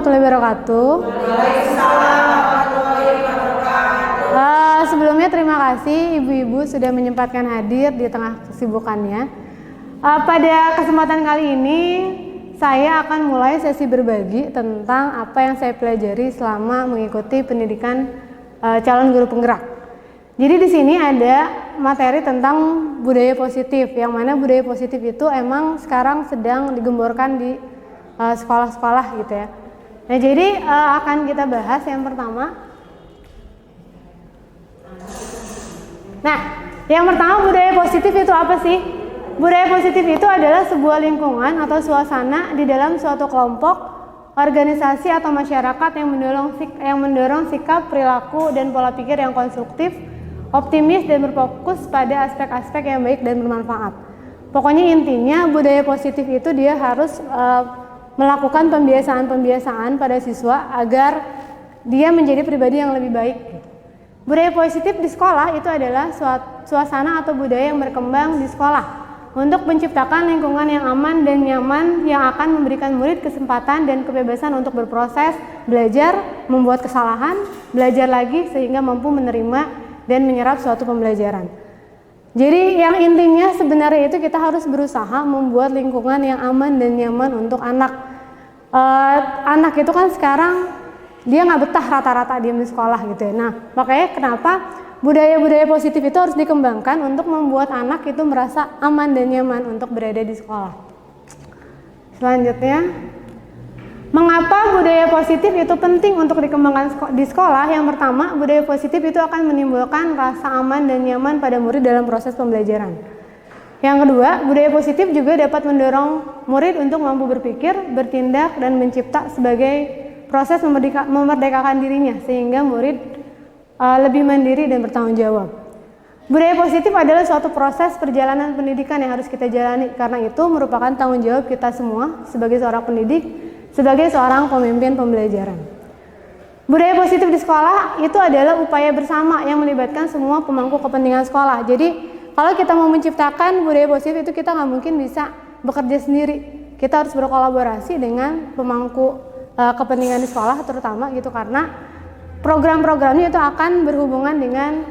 warahmatullahi wabarakatuh. Sebelumnya terima kasih ibu-ibu sudah menyempatkan hadir di tengah kesibukannya. Pada kesempatan kali ini saya akan mulai sesi berbagi tentang apa yang saya pelajari selama mengikuti pendidikan calon guru penggerak. Jadi di sini ada materi tentang budaya positif, yang mana budaya positif itu emang sekarang sedang digemborkan di sekolah-sekolah gitu ya. Nah, jadi akan kita bahas yang pertama. Nah, yang pertama, budaya positif itu apa sih? Budaya positif itu adalah sebuah lingkungan atau suasana di dalam suatu kelompok, organisasi atau masyarakat yang mendorong sikap, perilaku, dan pola pikir yang konstruktif, optimis, dan berfokus pada aspek-aspek yang baik dan bermanfaat. Pokoknya intinya budaya positif itu dia harus melakukan pembiasaan-pembiasaan pada siswa agar dia menjadi pribadi yang lebih baik. Budaya positif di sekolah itu adalah suasana atau budaya yang berkembang di sekolah untuk menciptakan lingkungan yang aman dan nyaman yang akan memberikan murid kesempatan dan kebebasan untuk berproses, belajar, membuat kesalahan, belajar lagi sehingga mampu menerima dan menyerap suatu pembelajaran. Jadi yang intinya sebenarnya itu kita harus berusaha membuat lingkungan yang aman dan nyaman untuk anak. Anak itu kan sekarang dia nggak betah rata-rata di sekolah gitu ya. Nah, makanya kenapa budaya-budaya positif itu harus dikembangkan untuk membuat anak itu merasa aman dan nyaman untuk berada di sekolah. Selanjutnya, mengapa budaya positif itu penting untuk dikembangkan di sekolah? Yang pertama, budaya positif itu akan menimbulkan rasa aman dan nyaman pada murid dalam proses pembelajaran. Yang kedua, budaya positif juga dapat mendorong murid untuk mampu berpikir, bertindak, dan mencipta sebagai proses memerdekakan dirinya sehingga murid lebih mandiri dan bertanggung jawab. Budaya positif adalah suatu proses perjalanan pendidikan yang harus kita jalani, karena itu merupakan tanggung jawab kita semua sebagai seorang pendidik, sebagai seorang pemimpin pembelajaran. Budaya positif di sekolah itu adalah upaya bersama yang melibatkan semua pemangku kepentingan sekolah. Jadi kalau kita mau menciptakan budaya positif itu kita nggak mungkin bisa bekerja sendiri. Kita harus berkolaborasi dengan pemangku kepentingan di sekolah terutama gitu, karena program-programnya itu akan berhubungan dengan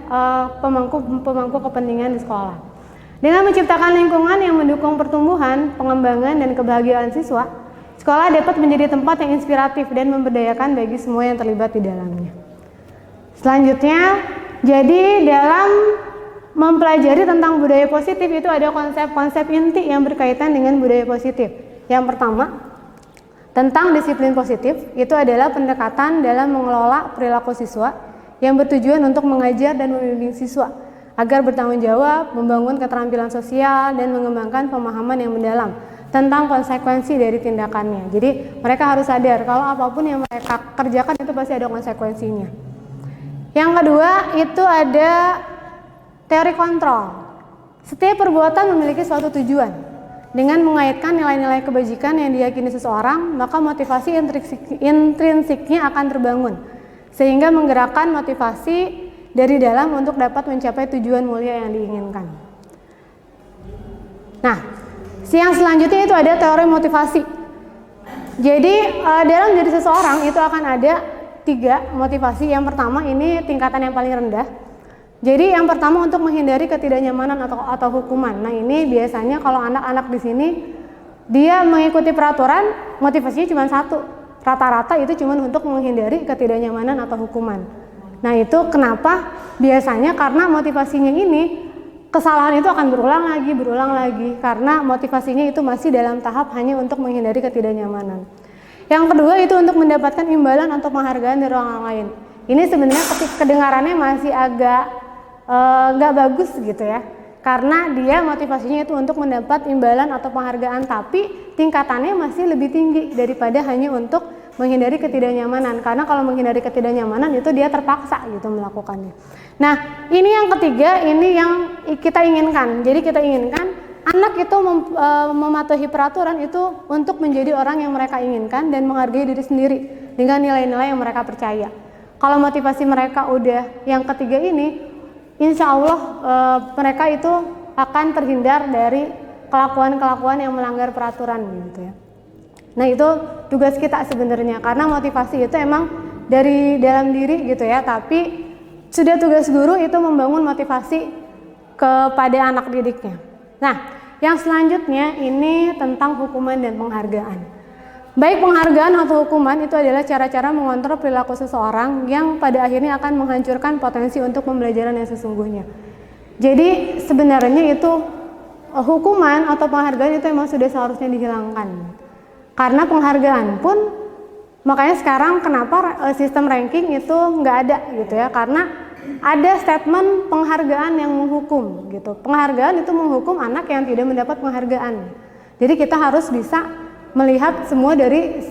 pemangku kepentingan di sekolah. Dengan menciptakan lingkungan yang mendukung pertumbuhan, pengembangan, dan kebahagiaan siswa, sekolah dapat menjadi tempat yang inspiratif dan memberdayakan bagi semua yang terlibat di dalamnya. Selanjutnya, jadi dalam mempelajari tentang budaya positif itu ada konsep-konsep inti yang berkaitan dengan budaya positif. Yang pertama, tentang disiplin positif, itu adalah pendekatan dalam mengelola perilaku siswa yang bertujuan untuk mengajar dan membimbing siswa agar bertanggung jawab, membangun keterampilan sosial, dan mengembangkan pemahaman yang mendalam tentang konsekuensi dari tindakannya. Jadi mereka harus sadar kalau apapun yang mereka kerjakan itu pasti ada konsekuensinya. Yang kedua itu ada teori kontrol. Setiap perbuatan memiliki suatu tujuan. Dengan mengaitkan nilai-nilai kebajikan yang diyakini seseorang, maka motivasi intrinsiknya akan terbangun, sehingga menggerakkan motivasi dari dalam untuk dapat mencapai tujuan mulia yang diinginkan. Nah, yang selanjutnya itu ada teori motivasi. Jadi dalam diri seseorang itu akan ada 3 motivasi. Yang pertama ini tingkatan yang paling rendah. Jadi yang pertama untuk menghindari ketidaknyamanan atau hukuman. Nah, ini biasanya kalau anak-anak di sini dia mengikuti peraturan, motivasinya cuma 1. Rata-rata itu cuma untuk menghindari ketidaknyamanan atau hukuman. Nah, itu kenapa? Biasanya karena motivasinya ini kesalahan itu akan berulang lagi karena motivasinya itu masih dalam tahap hanya untuk menghindari ketidaknyamanan. Yang kedua itu untuk mendapatkan imbalan atau penghargaan dari orang lain. Ini sebenarnya kedengarannya masih agak nggak bagus gitu ya, karena dia motivasinya itu untuk mendapat imbalan atau penghargaan, tapi tingkatannya masih lebih tinggi daripada hanya untuk menghindari ketidaknyamanan, karena kalau menghindari ketidaknyamanan itu dia terpaksa gitu melakukannya. Nah, ini yang ketiga, ini yang kita inginkan. Jadi kita inginkan anak itu mematuhi peraturan itu untuk menjadi orang yang mereka inginkan dan menghargai diri sendiri dengan nilai-nilai yang mereka percaya. Kalau motivasi mereka udah yang ketiga ini, insya Allah mereka itu akan terhindar dari kelakuan-kelakuan yang melanggar peraturan gitu ya. Nah itu tugas kita sebenarnya, karena motivasi itu emang dari dalam diri gitu ya, tapi sudah tugas guru itu membangun motivasi kepada anak didiknya. Nah, yang selanjutnya ini tentang hukuman dan penghargaan. Baik penghargaan atau hukuman itu adalah cara-cara mengontrol perilaku seseorang yang pada akhirnya akan menghancurkan potensi untuk pembelajaran yang sesungguhnya. Jadi sebenarnya itu hukuman atau penghargaan itu memang sudah seharusnya dihilangkan. Karena penghargaan pun, makanya sekarang kenapa sistem ranking itu nggak ada gitu ya, karena ada statement penghargaan yang menghukum gitu. Penghargaan itu menghukum anak yang tidak mendapat penghargaan. Jadi kita harus bisa melihat semua dari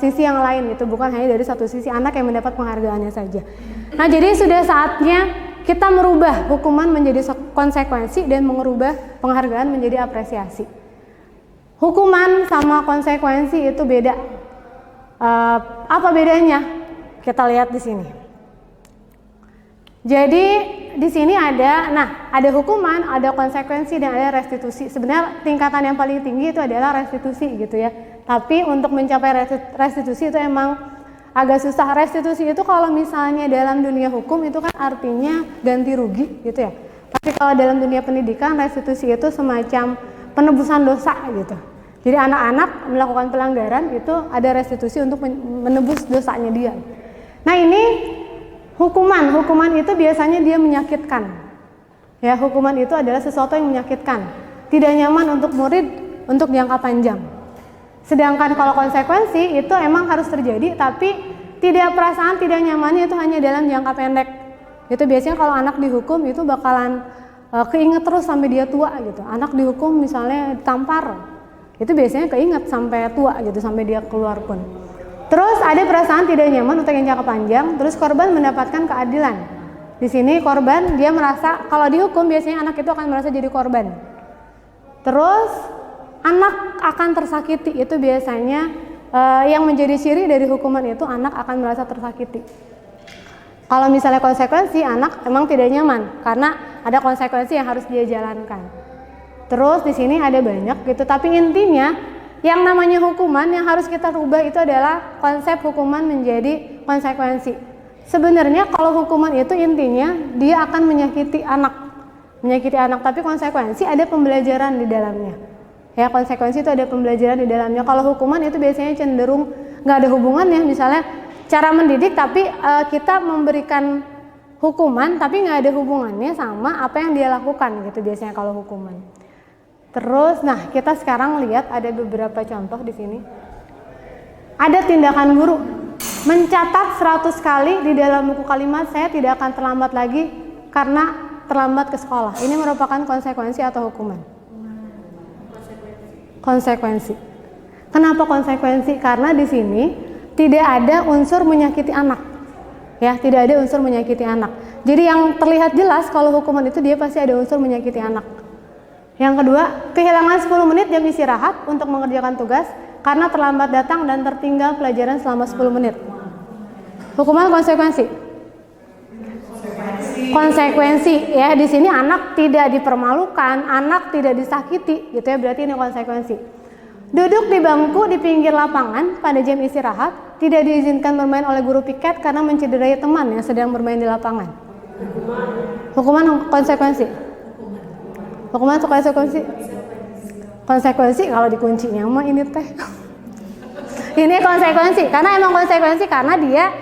sisi yang lain gitu, bukan hanya dari satu sisi anak yang mendapat penghargaannya saja. Nah jadi sudah saatnya kita merubah hukuman menjadi konsekuensi dan merubah penghargaan menjadi apresiasi. Hukuman sama konsekuensi itu beda. Apa bedanya? Kita lihat di sini. Jadi di sini ada hukuman, ada konsekuensi dan ada restitusi. Sebenarnya tingkatan yang paling tinggi itu adalah restitusi gitu ya. Tapi untuk mencapai restitusi itu emang agak susah. Restitusi itu kalau misalnya dalam dunia hukum itu kan artinya ganti rugi gitu ya. Tapi kalau dalam dunia pendidikan restitusi itu semacam penebusan dosa gitu. Jadi anak-anak melakukan pelanggaran itu ada restitusi untuk menebus dosanya dia. Nah ini hukuman itu biasanya dia menyakitkan. Ya, hukuman itu adalah sesuatu yang menyakitkan, tidak nyaman untuk murid untuk jangka panjang. Sedangkan kalau konsekuensi itu emang harus terjadi, tapi tidak perasaan tidak nyamannya itu hanya dalam jangka pendek. Itu biasanya kalau anak dihukum itu bakalan keinget terus sampai dia tua gitu. Anak dihukum misalnya ditampar, itu biasanya keinget sampai tua gitu, sampai dia keluar pun. Terus ada perasaan tidak nyaman untuk yang jangka panjang, terus korban mendapatkan keadilan. Di sini korban dia merasa kalau dihukum biasanya anak itu akan merasa jadi korban. Terus anak akan tersakiti, itu biasanya yang menjadi ciri dari hukuman itu anak akan merasa tersakiti. Kalau misalnya konsekuensi, anak emang tidak nyaman karena ada konsekuensi yang harus dia jalankan. Terus di sini ada banyak gitu, tapi intinya yang namanya hukuman yang harus kita rubah itu adalah konsep hukuman menjadi konsekuensi. Sebenarnya kalau hukuman itu intinya dia akan menyakiti anak, tapi konsekuensi ada pembelajaran di dalamnya. Ya, konsekuensi itu ada pembelajaran di dalamnya. Kalau hukuman itu biasanya cenderung nggak ada hubungannya, misalnya cara mendidik tapi kita memberikan hukuman tapi nggak ada hubungannya sama apa yang dia lakukan gitu biasanya kalau hukuman. Terus, nah kita sekarang lihat ada beberapa contoh di sini. Ada tindakan guru mencatat 100 kali di dalam buku kalimat saya tidak akan terlambat lagi karena terlambat ke sekolah. Ini merupakan konsekuensi atau hukuman? Konsekuensi. Kenapa konsekuensi? Karena di sini tidak ada unsur menyakiti anak. Ya, tidak ada unsur menyakiti anak. Jadi yang terlihat jelas kalau hukuman itu dia pasti ada unsur menyakiti anak. Yang kedua, kehilangan 10 menit jam istirahat untuk mengerjakan tugas karena terlambat datang dan tertinggal pelajaran selama 10 menit. Hukuman konsekuensi. Konsekuensi ya, di sini anak tidak dipermalukan, anak tidak disakiti, gitu ya, berarti ini konsekuensi. Duduk di bangku di pinggir lapangan pada jam istirahat, tidak diizinkan bermain oleh guru piket karena mencederai teman yang sedang bermain di lapangan. Hukuman konsekuensi. Hukuman konsekuensi. Konsekuensi kalau dikunci mah ini teh. Ini konsekuensi karena emang konsekuensi karena dia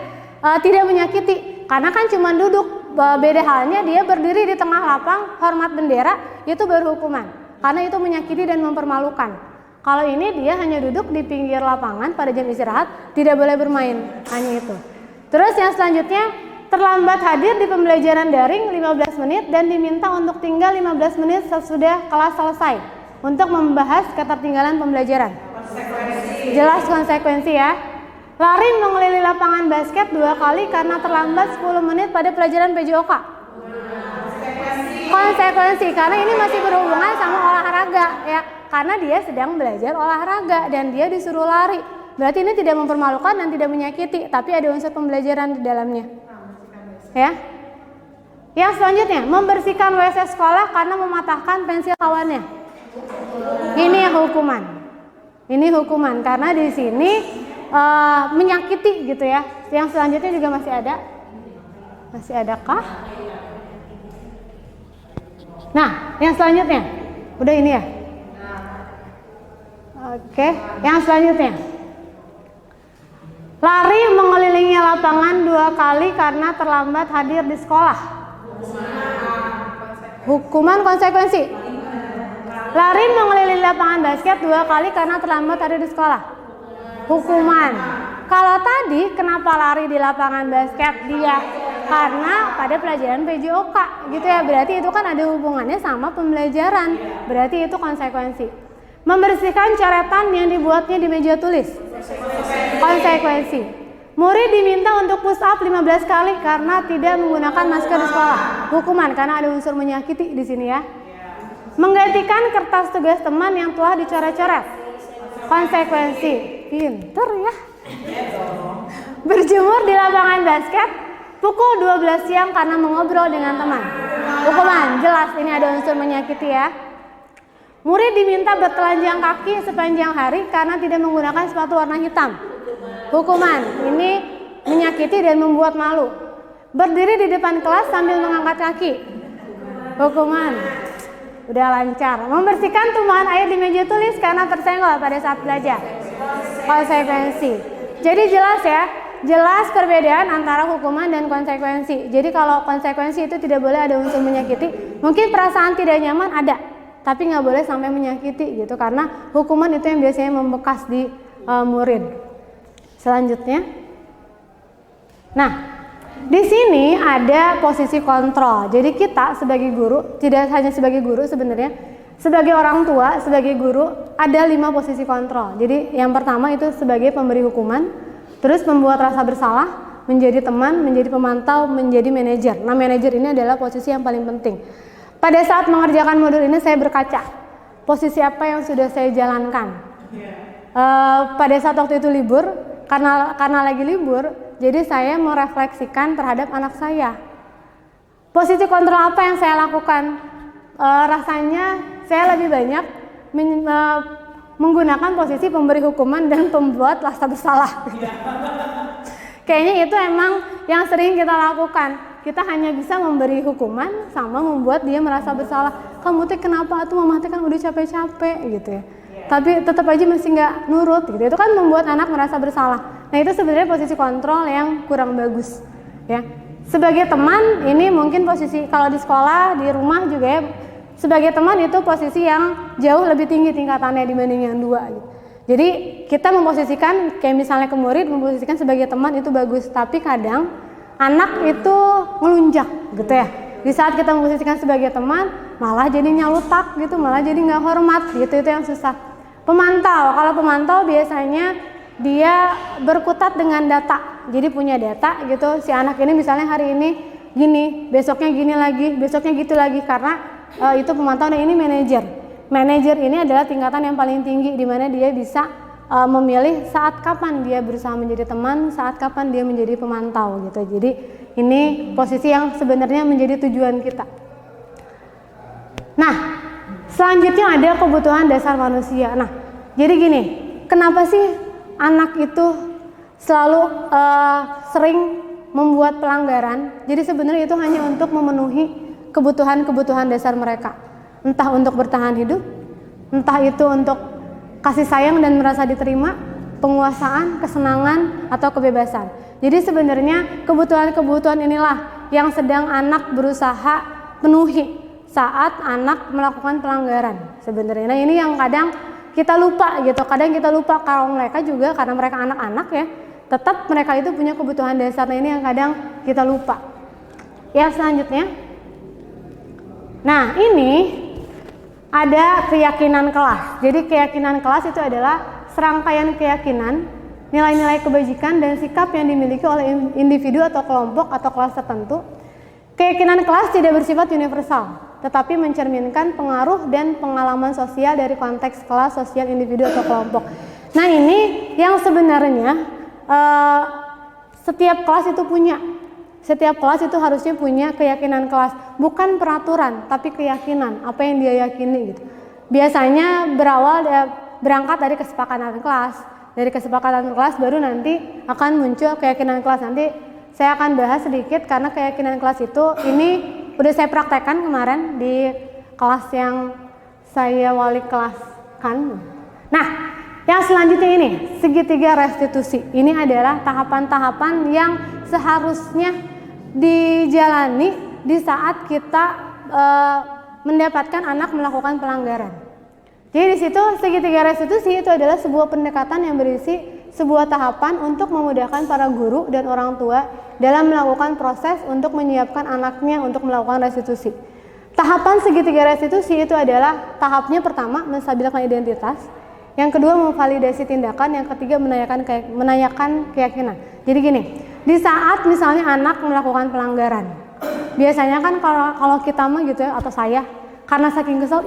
tidak menyakiti. Karena kan cuma duduk. Beda halnya dia berdiri di tengah lapang hormat bendera, itu baru hukuman. Karena itu menyakiti dan mempermalukan. Kalau ini dia hanya duduk di pinggir lapangan pada jam istirahat, tidak boleh bermain, hanya itu. Terus yang selanjutnya, terlambat hadir di pembelajaran daring 15 menit dan diminta untuk tinggal 15 menit sesudah kelas selesai untuk membahas ketertinggalan pembelajaran. Konsekuensi. Jelas konsekuensi ya. Lari mengelilingi lapangan basket 2 kali karena terlambat 10 menit pada pelajaran PJOK. Konsekuensi karena ini masih berhubungan sama olahraga ya. Karena dia sedang belajar olahraga dan dia disuruh lari. Berarti ini tidak mempermalukan dan tidak menyakiti, tapi ada unsur pembelajaran di dalamnya. Ya. Yang selanjutnya, membersihkan WC sekolah karena mematahkan pensil kawannya. Ini yang hukuman. Ini hukuman karena di sini menyakiti gitu ya. Yang selanjutnya juga masih ada. Masih adakah? Nah, yang selanjutnya. Udah ini ya? Oke, yang selanjutnya. Lari mengelilingi lapangan 2 kali karena terlambat hadir di sekolah. Hukuman konsekuensi. Lari mengelilingi lapangan basket 2 kali karena terlambat hadir di sekolah. Hukuman. Kalau tadi kenapa lari di lapangan basket dia? Karena pada pelajaran PJOK gitu ya. Berarti itu kan ada hubungannya sama pembelajaran. Berarti itu konsekuensi. Membersihkan coretan yang dibuatnya di meja tulis. Konsekuensi. Murid diminta untuk push up 15 kali karena tidak menggunakan masker di sekolah. Hukuman karena ada unsur menyakiti di sini ya. Menggantikan kertas tugas teman yang telah dicoret-coret. Konsekuensi. Pinter ya. Berjemur di lapangan basket pukul 12 siang karena mengobrol dengan teman. Hukuman, jelas ini ada unsur menyakiti ya. Murid diminta bertelanjang kaki sepanjang hari karena tidak menggunakan sepatu warna hitam. Hukuman, ini menyakiti dan membuat malu. Berdiri di depan kelas sambil mengangkat kaki. Hukuman, udah lancar. Membersihkan tumbuhan air di meja tulis karena tersenggol pada saat belajar. Konsekuensi. Jadi jelas ya, jelas perbedaan antara hukuman dan konsekuensi. Jadi kalau konsekuensi itu tidak boleh ada unsur menyakiti. Mungkin perasaan tidak nyaman ada, tapi nggak boleh sampai menyakiti gitu, karena hukuman itu yang biasanya membekas di murid. Selanjutnya, nah di sini ada posisi kontrol. Jadi kita sebagai guru, tidak hanya sebagai guru sebenarnya, sebagai orang tua, sebagai guru ada 5 posisi kontrol. Jadi yang pertama itu sebagai pemberi hukuman, terus membuat rasa bersalah, menjadi teman, menjadi pemantau, menjadi manajer. Nah manajer ini adalah posisi yang paling penting. Pada saat mengerjakan modul ini saya berkaca, posisi apa yang sudah saya jalankan. Pada saat waktu itu libur, karena lagi libur, jadi saya merefleksikan terhadap anak saya. Posisi kontrol apa yang saya lakukan? Rasanya saya lebih banyak menggunakan posisi pemberi hukuman dan pembuat rasa bersalah. Kayaknya itu emang yang sering kita lakukan. Kita hanya bisa memberi hukuman sama membuat dia merasa bersalah. Kamu teh kenapa tuh mama teh kan udah capek-capek gitu ya. Tapi tetap aja masih nggak nurut gitu. Itu kan membuat anak merasa bersalah. Nah itu sebenarnya posisi kontrol yang kurang bagus ya. Sebagai teman ini mungkin posisi kalau di sekolah, di rumah juga ya. Sebagai teman itu posisi yang jauh lebih tinggi tingkatannya dibanding yang 2 gitu. Jadi kita memposisikan kayak misalnya ke murid, memposisikan sebagai teman itu bagus. Tapi kadang anak itu ngelunjak gitu ya. Di saat kita memposisikan sebagai teman, malah jadi nyalutak gitu, malah jadi nggak hormat gitu, itu yang susah. Pemantau, kalau pemantau biasanya dia berkutat dengan data. Jadi punya data gitu, si anak ini misalnya hari ini gini, besoknya gini lagi, besoknya gitu lagi, karena itu pemantau. Dan ini manajer. Manajer ini adalah tingkatan yang paling tinggi di mana dia bisa memilih saat kapan dia berusaha menjadi teman, saat kapan dia menjadi pemantau gitu. Jadi ini posisi yang sebenarnya menjadi tujuan kita. Nah, selanjutnya ada kebutuhan dasar manusia. Nah, jadi gini, kenapa sih anak itu selalu sering membuat pelanggaran? Jadi sebenarnya itu hanya untuk memenuhi kebutuhan-kebutuhan dasar mereka. Entah untuk bertahan hidup, entah itu untuk kasih sayang dan merasa diterima, penguasaan, kesenangan, atau kebebasan. Jadi sebenarnya kebutuhan-kebutuhan inilah yang sedang anak berusaha penuhi saat anak melakukan pelanggaran sebenarnya. Nah ini yang kadang kita lupa gitu, kadang kita lupa kalau mereka juga, karena mereka anak-anak ya, tetap mereka itu punya kebutuhan dasar. Nah ini yang kadang kita lupa. Ya selanjutnya, nah ini ada keyakinan kelas. Jadi keyakinan kelas itu adalah serangkaian keyakinan, nilai-nilai kebajikan dan sikap yang dimiliki oleh individu atau kelompok atau kelas tertentu. Keyakinan kelas tidak bersifat universal, tetapi mencerminkan pengaruh dan pengalaman sosial dari konteks kelas, sosial, individu atau kelompok. Nah ini yang sebenarnya setiap kelas itu punya. Setiap kelas itu harusnya punya keyakinan kelas, bukan peraturan, tapi keyakinan, apa yang dia yakini gitu. Biasanya berawal berangkat dari kesepakatan kelas. Dari kesepakatan kelas baru nanti akan muncul keyakinan kelas. Nanti saya akan bahas sedikit karena keyakinan kelas itu ini udah saya praktekkan kemarin di kelas yang saya wali kelaskan. Nah, yang selanjutnya ini segitiga restitusi. Ini adalah tahapan-tahapan yang seharusnya dijalani di saat kita mendapatkan anak melakukan pelanggaran. Jadi di situ segitiga restitusi itu adalah sebuah pendekatan yang berisi sebuah tahapan untuk memudahkan para guru dan orang tua dalam melakukan proses untuk menyiapkan anaknya untuk melakukan restitusi. Tahapan segitiga restitusi itu adalah tahapnya pertama menstabilkan identitas, yang kedua memvalidasi tindakan, yang ketiga menanyakan keyakinan. Jadi gini, di saat misalnya anak melakukan pelanggaran, biasanya kan kalau kita mah gitu ya, atau saya karena saking kesel,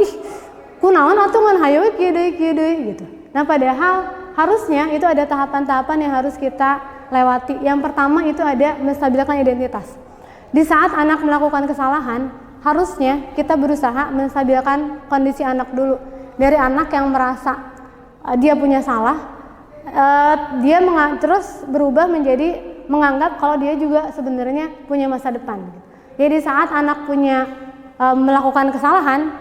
kunaon atuh ngan hayo kieu deui gitu. Nah, padahal harusnya itu ada tahapan-tahapan yang harus kita lewati. Yang pertama itu ada menstabilkan identitas. Di saat anak melakukan kesalahan, harusnya kita berusaha menstabilkan kondisi anak dulu. Dari anak yang merasa dia punya salah, dia terus berubah menjadi menganggap kalau dia juga sebenarnya punya masa depan. Jadi saat anak melakukan kesalahan,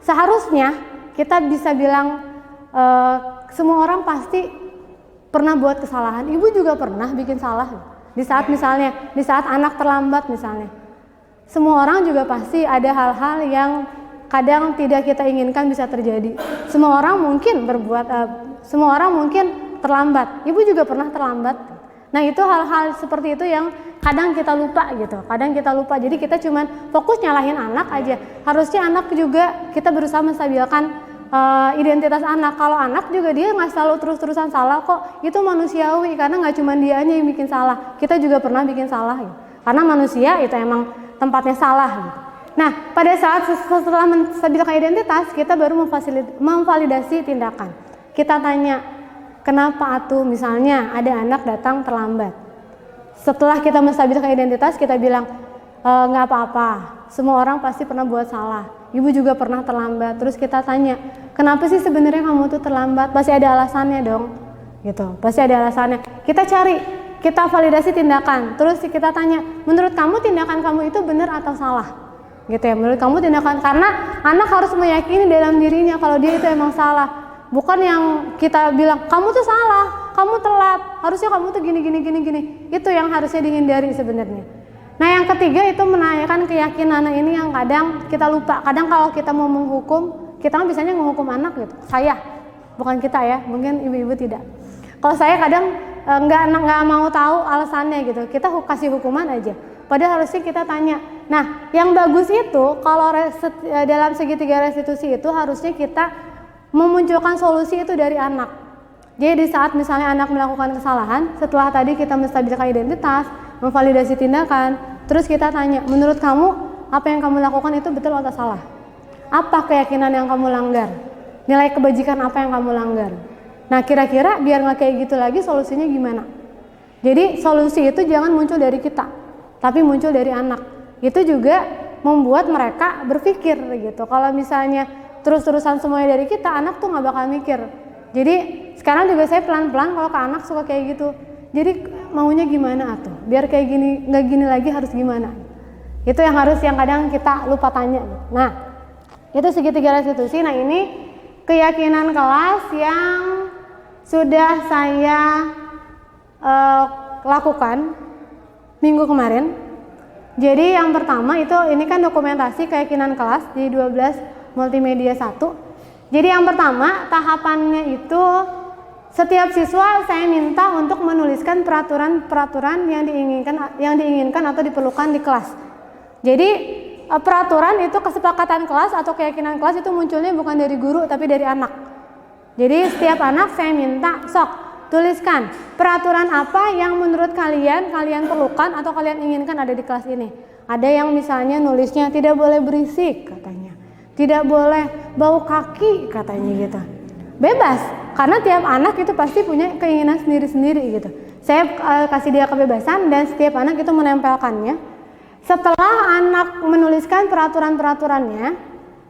seharusnya kita bisa bilang semua orang pasti pernah buat kesalahan. Ibu juga pernah bikin salah. Di saat anak terlambat misalnya, semua orang juga pasti ada hal-hal yang kadang tidak kita inginkan bisa terjadi. Semua orang mungkin terlambat. Ibu juga pernah terlambat. Nah, itu hal-hal seperti itu yang kadang kita lupa gitu. Jadi kita cuman fokus nyalahin anak aja. Harusnya anak juga kita berusaha menstabilkan identitas anak. Kalau anak juga dia nggak selalu terus-terusan salah kok. Itu manusiawi karena nggak cuma dia aja yang bikin salah. Kita juga pernah bikin salah gitu. Karena manusia itu emang tempatnya salah gitu. Nah, pada saat setelah menstabilkan identitas, kita baru memvalidasi tindakan. Kita tanya, kenapa atuh misalnya ada anak datang terlambat. Setelah kita menstabilkan identitas, kita bilang, nggak apa-apa, semua orang pasti pernah buat salah. Ibu juga pernah terlambat. Terus kita tanya, kenapa sih sebenarnya kamu tuh terlambat? Pasti ada alasannya dong, gitu. Pasti ada alasannya. Kita cari, kita validasi tindakan. Terus kita tanya, menurut kamu tindakan kamu itu benar atau salah? Gitu ya, menurut kamu tindakan, karena anak harus meyakini dalam dirinya kalau dia itu emang salah. Bukan yang kita bilang, kamu tuh salah, kamu telat, harusnya kamu tuh gini. Itu yang harusnya dihindari sebenarnya. Nah, yang ketiga itu menanyakan keyakinan. Nah, ini yang kadang kita lupa. Kadang kalau kita mau menghukum, kita kan biasanya menghukum anak gitu. Saya, bukan kita ya, mungkin ibu-ibu tidak. Kalau saya kadang nggak mau tahu alasannya gitu. Kita kasih hukuman aja. Padahal harusnya kita tanya. Nah, yang bagus itu kalau dalam segitiga restitusi itu harusnya kita memunculkan solusi itu dari anak. Jadi di saat misalnya anak melakukan kesalahan, setelah tadi kita menstabilkan identitas, memvalidasi tindakan, terus kita tanya, menurut kamu apa yang kamu lakukan itu betul atau salah? Apa keyakinan yang kamu langgar? Nilai kebajikan apa yang kamu langgar? Nah, kira-kira biar nggak kayak gitu lagi, solusinya gimana? Jadi solusi itu jangan muncul dari kita, tapi muncul dari anak. Itu juga membuat mereka berpikir gitu. Kalau misalnya terus-terusan semuanya dari kita, anak tuh nggak bakal mikir. Jadi sekarang juga saya pelan-pelan kalau ke anak suka kayak gitu. Jadi maunya gimana tuh? Biar kayak gini, nggak gini lagi harus gimana? Itu yang kadang kita lupa tanya. Nah, itu segitiga restitusi. Nah, ini keyakinan kelas yang sudah saya lakukan minggu kemarin. Jadi yang pertama itu ini kan dokumentasi keyakinan kelas di 12 multimedia 1. Jadi yang pertama tahapannya itu setiap siswa saya minta untuk menuliskan peraturan-peraturan yang diinginkan atau diperlukan di kelas. Jadi peraturan itu kesepakatan kelas atau keyakinan kelas itu munculnya bukan dari guru tapi dari anak. Jadi setiap anak saya minta tuliskan peraturan apa yang menurut kalian perlukan atau kalian inginkan ada di kelas ini. Ada yang misalnya nulisnya tidak boleh berisik katanya, tidak boleh bau kaki katanya gitu. Bebas, karena tiap anak itu pasti punya keinginan sendiri-sendiri gitu. Saya kasih dia kebebasan dan setiap anak itu menempelkannya. Setelah anak menuliskan peraturan-peraturannya,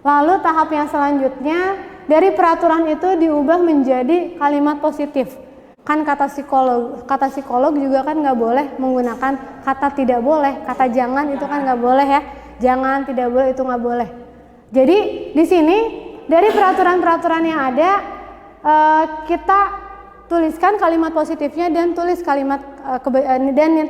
lalu tahap yang selanjutnya dari peraturan itu diubah menjadi kalimat positif. Kan kata psikolog juga kan nggak boleh menggunakan kata tidak boleh, kata jangan itu kan nggak boleh ya. Jangan, tidak boleh, itu nggak boleh. Jadi di sini dari peraturan-peraturan yang ada kita tuliskan kalimat positifnya dan tulis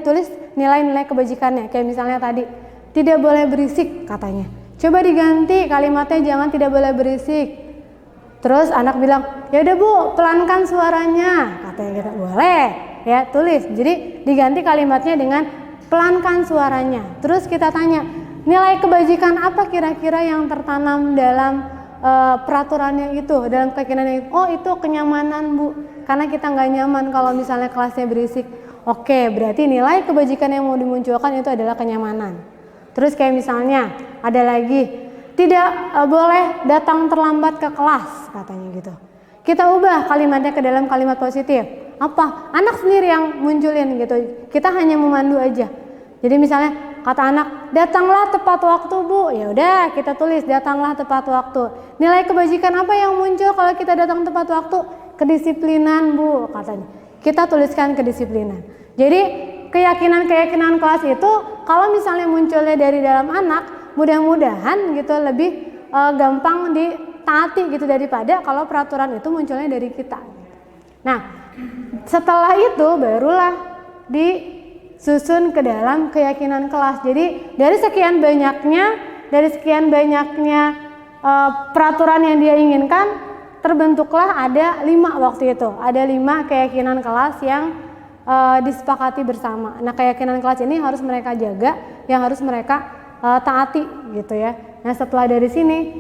tulis nilai-nilai kebajikannya. Kayak misalnya tadi tidak boleh berisik katanya. Coba diganti kalimatnya jangan tidak boleh berisik. Terus anak bilang, ya udah Bu, pelankan suaranya, katanya gitu. Boleh, ya tulis. Jadi diganti kalimatnya dengan pelankan suaranya. Terus kita tanya, nilai kebajikan apa kira-kira yang tertanam dalam peraturannya itu, dalam keyakinannya itu? Oh, itu kenyamanan Bu, karena kita nggak nyaman kalau misalnya kelasnya berisik. Oke, berarti nilai kebajikan yang mau dimunculkan itu adalah kenyamanan. Terus kayak misalnya ada lagi, tidak boleh datang terlambat ke kelas, katanya gitu. Kita ubah kalimatnya ke dalam kalimat positif. Apa? Anak sendiri yang munculin gitu. Kita hanya memandu aja. Jadi misalnya kata anak, datanglah tepat waktu Bu. Ya udah, kita tulis datanglah tepat waktu. Nilai kebajikan apa yang muncul kalau kita datang tepat waktu? Kedisiplinan Bu, katanya. Kita tuliskan kedisiplinan. Jadi keyakinan-keyakinan kelas itu kalau misalnya munculnya dari dalam anak, mudah-mudahan gitu lebih gampang ditaati gitu daripada kalau peraturan itu munculnya dari kita. Nah, setelah itu barulah disusun ke dalam keyakinan kelas. Jadi dari sekian banyaknya peraturan yang dia inginkan, terbentuklah ada 5 waktu itu. Ada 5 keyakinan kelas yang disepakati bersama. Nah, keyakinan kelas ini harus mereka jaga, yang harus mereka taati gitu ya. Nah, setelah dari sini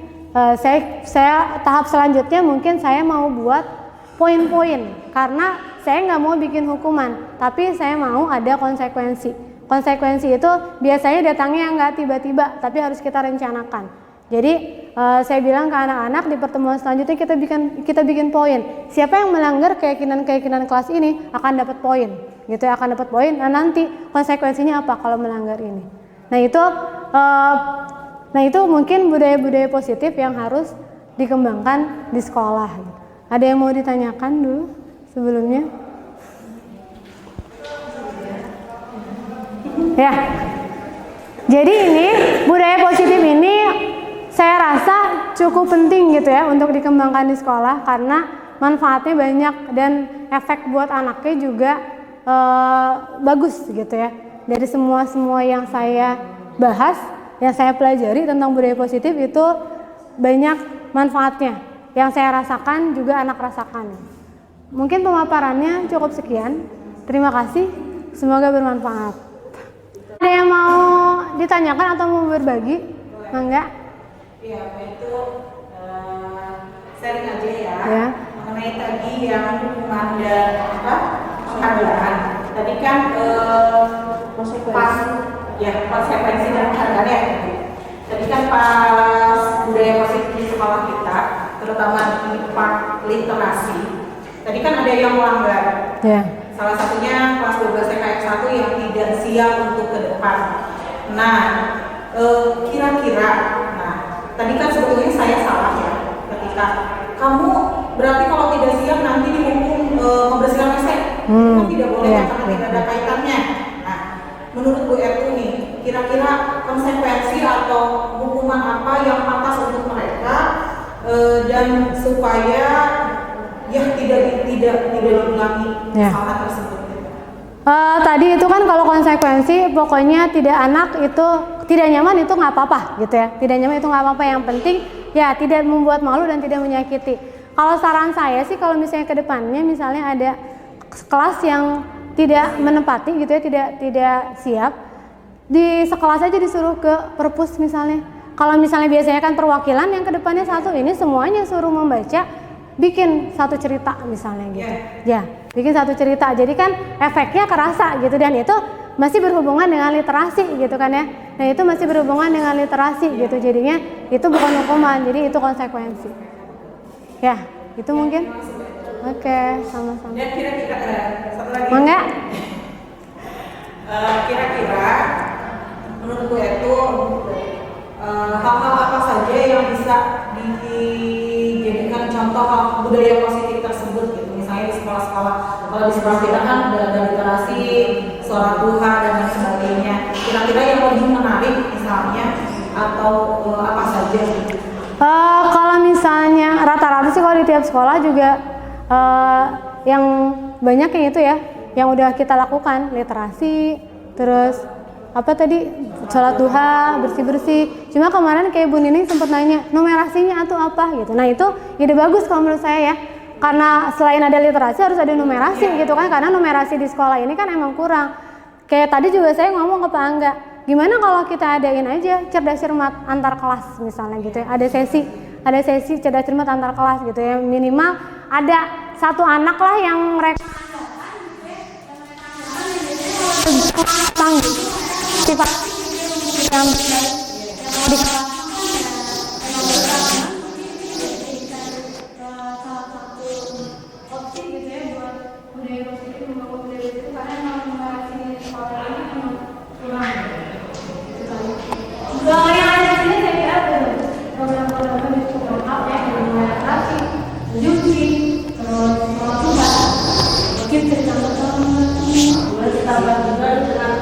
saya tahap selanjutnya mungkin saya mau buat poin-poin, karena saya nggak mau bikin hukuman, tapi saya mau ada konsekuensi. Konsekuensi itu biasanya datangnya nggak tiba-tiba, tapi harus kita rencanakan. Jadi saya bilang ke anak-anak di pertemuan selanjutnya kita bikin poin. Siapa yang melanggar keyakinan kelas ini akan dapat poin, gitu ya, akan dapat poin. Nah, nanti konsekuensinya apa kalau melanggar ini? Nah itu mungkin budaya-budaya positif yang harus dikembangkan di sekolah. Ada yang mau ditanyakan dulu sebelumnya? Ya. Jadi ini budaya positif ini saya rasa cukup penting gitu ya untuk dikembangkan di sekolah, karena manfaatnya banyak dan efek buat anaknya juga bagus gitu ya. Dari semua yang saya bahas, yang saya pelajari tentang budaya positif itu banyak manfaatnya. Yang saya rasakan juga anak rasakan. Mungkin pemaparannya cukup sekian. Terima kasih. Semoga bermanfaat. Ada yang mau ditanyakan atau mau berbagi? Enggak? Iya, itu sharing aja ya. Mengenai tadi yang hukuman dan penghargaan. Tadi kan konsekuensi dan penghargaan ya. Tadi kan pas budaya positif di sekolah kita, terutama di part literasi, tadi kan ada yang melanggar. Salah satunya kelas 12 TKF 1 yang tidak siap untuk ke depan. Nah, kira-kira, tadi kan sebetulnya saya salah ya, ketika kamu berarti kalau tidak siap nanti dihukum membersihkan WC. Itu tidak boleh karena tidak ada kaitannya. Nah, menurut Bu Ertu nih, kira-kira konsekuensi atau hukuman apa yang pantas untuk mereka dan supaya ya tidak diulangi kesalahan tersebut. Tadi itu kan kalau konsekuensi pokoknya anak itu tidak nyaman itu nggak apa-apa gitu ya. Tidak nyaman itu nggak apa-apa, yang penting ya tidak membuat malu dan tidak menyakiti. Kalau saran saya sih kalau misalnya ke depannya misalnya ada kelas yang tidak menepati gitu ya, tidak siap, di sekelas aja disuruh ke perpus misalnya. Kalau misalnya biasanya kan perwakilan yang ke depannya satu, ini semuanya suruh membaca, bikin satu cerita misalnya gitu. Ya, bikin satu cerita. Jadi kan efeknya kerasa gitu, dan itu masih berhubungan dengan literasi gitu kan ya. Nah, itu masih berhubungan dengan literasi gitu. Jadinya itu bukan hukuman, jadi itu konsekuensi. Ya, itu mungkin. Oke, sama-sama. Dan kira-kira satu lagi. Enggak? Kira-kira menurut Bu itu hal-hal apa saja yang bisa dijadikan budaya positif tersebut gitu. Misalnya di sekolah-sekolah, kalau di sekolah kita kan udah ada literasi, sholat duha dan lain sebagainya. Kira-kira yang lebih menarik misalnya atau apa saja gitu? Kalau misalnya rata-rata sih kalau di tiap sekolah juga yang banyak yang itu ya, yang udah kita lakukan literasi, terus apa tadi sholat duha, bersih-bersih. Cuma kemarin kayak Bu Nining sempat nanya numerasinya atau apa gitu. Nah itu ide bagus kalau menurut saya ya, karena selain ada literasi harus ada numerasi gitu kan, karena numerasi di sekolah ini kan emang kurang. Kayak tadi juga saya ngomong ke Pak Angga, gimana kalau kita adain aja cerdas cermat antar kelas misalnya gitu ya, ada sesi cerdas cermat antar kelas gitu ya, minimal ada satu anak lah yang mereka sifat yang di yang ada di sini saya kira program-program itu cukup lengkap ya, numerasi, juki, terus mungkin cerita-cerita ditambah juga dengan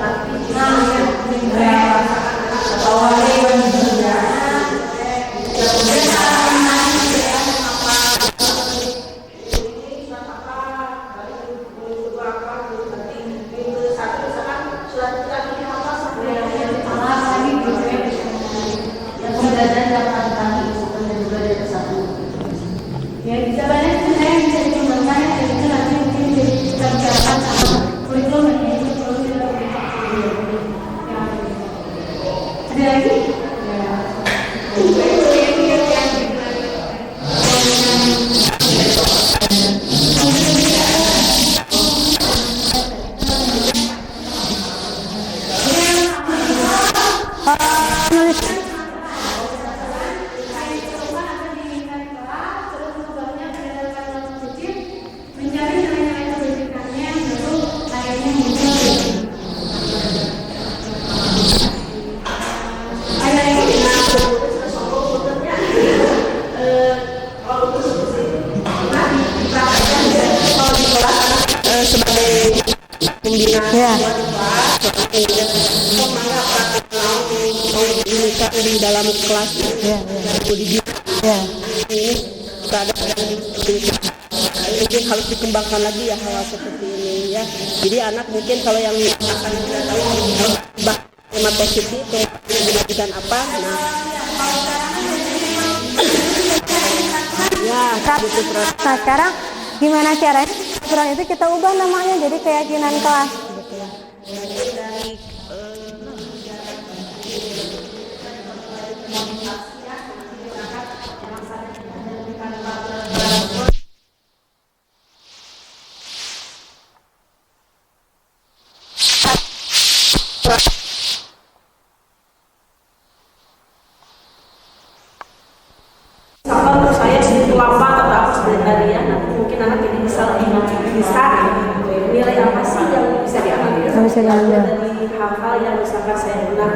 ya bisa banyak sebenarnya bisa dikembangkan ya, itu nanti mungkin jadi kita bicarakan sama kurikulum ya, itu perlu kita ada lagi? di dalam kelas ini mungkin harus dikembangkan lagi ya hal seperti ini ya. Jadi anak mungkin kalau yang akan kita tahu tema positif menjadikan apa, nah sekarang gimana caranya aturan itu kita ubah namanya jadi keyakinan kelas gitu ya. Menurut saya sedikit lambat atau apa sebenarnya ya, mungkin anak jadi bisa lebih nilai apa sih yang bisa diambil dari hal-hal yang misalkan saya pernah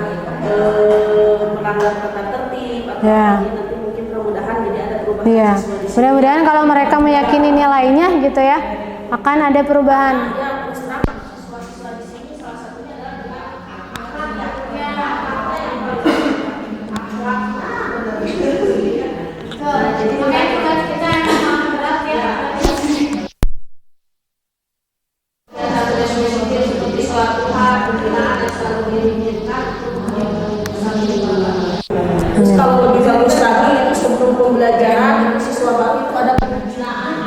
melanggar tata tertib atau nanti mungkin mudah-mudahan jadi ada perubahan. Iya, mudah-mudahan kalau mereka meyakini nilainya gitu ya akan ada perubahan. Terus kalau lebih bagus lagi itu sebelum pembelajaran itu siswa baru itu ada pembinaan.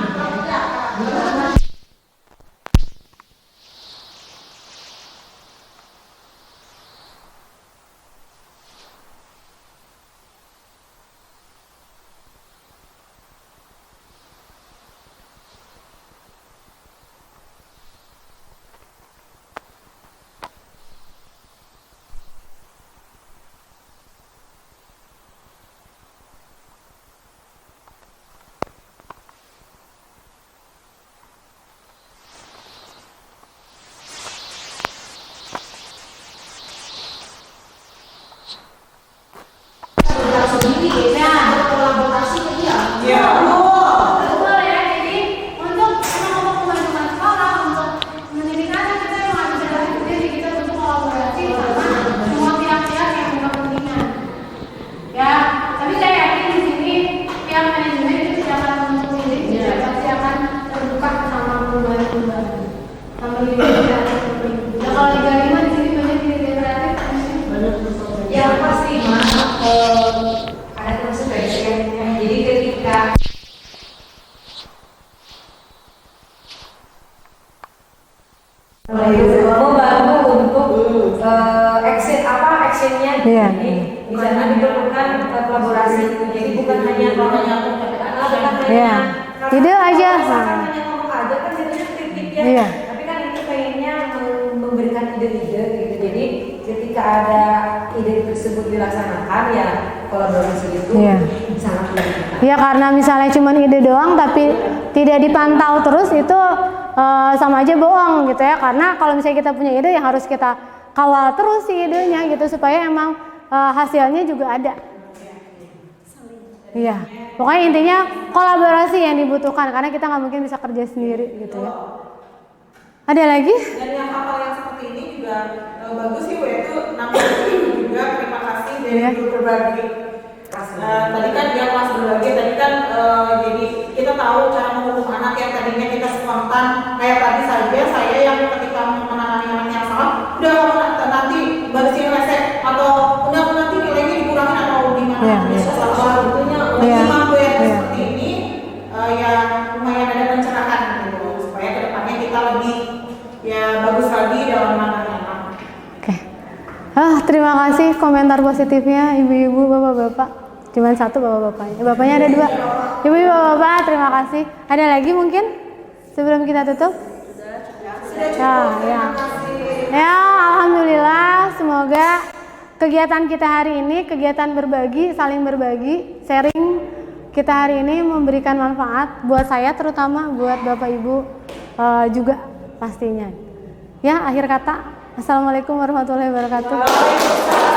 actionnya gitu. Iya. Jadi di sana diperlukan kolaborasi gitu. Jadi bukan hanya Iya. Ide aja. hanya ngomong aja kan itu kritik ya. Iya. Tapi kan itu pengennya memberikan ide-ide gitu. Jadi ketika ada ide tersebut dilaksanakan ya kolaborasi itu Iya. sangat dibutuhkan. Ya karena misalnya cuma ide doang tapi tidak dipantau terus itu sama aja bohong gitu ya. Karena kalau misalnya kita punya ide yang harus kita kawal terus si idenya gitu supaya emang hasilnya juga ada. Iya, pokoknya intinya kolaborasi yang dibutuhkan karena kita nggak mungkin bisa kerja sendiri gitu ya. Ada lagi? Dan yang hal-hal yang seperti ini juga bagus sih, yaitu namanya juga terima kasih dari Iya. guru berbagi. Tadi kan dia kelas berbagi, tadi kan jadi kita tahu cara menghukum anak yang tadinya kita spontan kayak tadi saja saya yang ketika menangani anak yang salah udah kamu nanti barisin resep atau udah nanti nilainya dikurangin atau gimana. Iya, iya. Soal tentunya Iya. memang Iya. seperti ini yang lumayan ada pencerahan gitu supaya kedepannya kita lebih ya bagus lagi dalam menangani anak. Oke. Terima kasih komentar positifnya ibu-ibu, bapak-bapak. Cuman satu bapak-bapaknya. Bapaknya ada dua. Ibu-ibu, bapak-bapak, terima kasih. Ada lagi mungkin sebelum kita tutup? Ya. Ya, alhamdulillah. Semoga kegiatan kita hari ini, kegiatan berbagi, saling berbagi, sharing kita hari ini memberikan manfaat buat saya terutama, buat bapak ibu juga pastinya. Ya, akhir kata. Assalamualaikum warahmatullahi wabarakatuh.